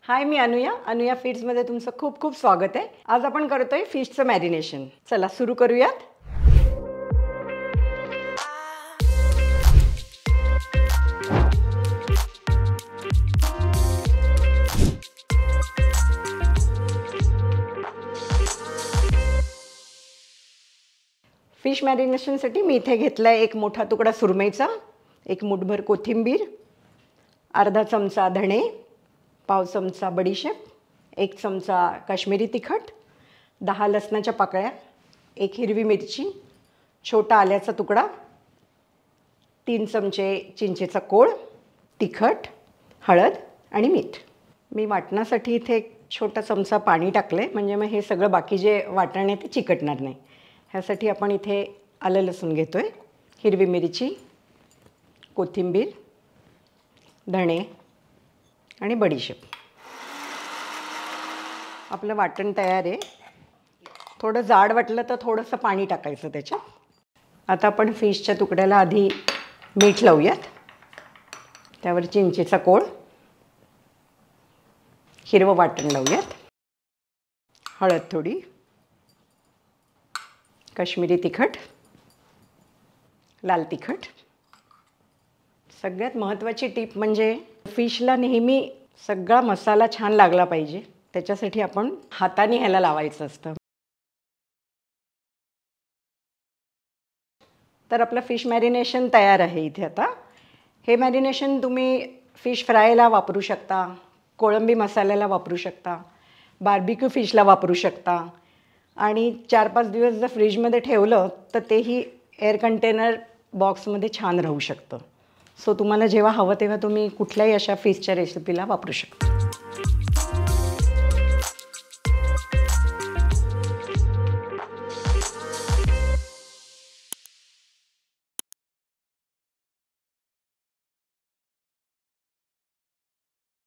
हाय, मी अनुया फीड्समध्ये तुमचं खूप खूप स्वागत आहे। आज आपण करतोय फिशचं मॅरिनेशन। चला सुरू करूयात। फिश मॅरिनेशनसाठी मी इथे घेतलाय एक मोठा तुकडा सुरमईचा, एक मुठभर कोथिंबीर, अर्धा चमचा धणे, पाव चमचा बडीशेप, एक चमचा काश्मीरी तिखट, 10 लसणाच्या पाकळ्या, एक हिरवी मिरची, छोटा आल्याचा तुकडा, 3 चमचे चिंचेचा कोळ, तिखट, हळद आणि मीठ। मी वाटण्यासाठी इथे एक छोटा चमचा पाणी टाकले, म्हणजे मग हे सगळं बाकी जे वाटण आहे ते चिकटणार नाही। ह्यासाठी आपण इथे आलं लसूण घेतोय, हिरवी मिरची, कोथिंबीर, धणे आणि बडीशेप। आपलं वाटण तयार आहे। थोडं जाड वाटलं तर थोडंसं पाणी टाकायचं त्याच्यात। आता आपण फिशच्या तुकड्याला आधी मीठ लावूयात, त्यावर चिंचेचा कोळ, हिरवं वाटण लावूयात, हळद थोडी, काश्मीरी तिखट, लाल तिखट। सगळ्यात महत्त्वाची टीप म्हणजे फिशला नेहमी सगळा मसाला छान लागला पाहिजे, त्याच्यासाठी आपण हाताने ह्याला लावायचं असतं। तर आपलं फिश मॅरिनेशन तयार आहे इथे। आता हे मॅरिनेशन तुम्ही फिश फ्रायला वापरू शकता, कोळंबी मसाल्याला वापरू शकता, बार्बिक्यू फिशला वापरू शकता आणि 4-5 दिवस जर फ्रीजमध्ये ठेवलं तर तेही एअर कंटेनर बॉक्समध्ये छान राहू शकतं। सो तुम्हाला जेव्हा हवं तेव्हा तुम्ही कुठल्याही अशा फिशच्या रेसिपीला वापरू शकता।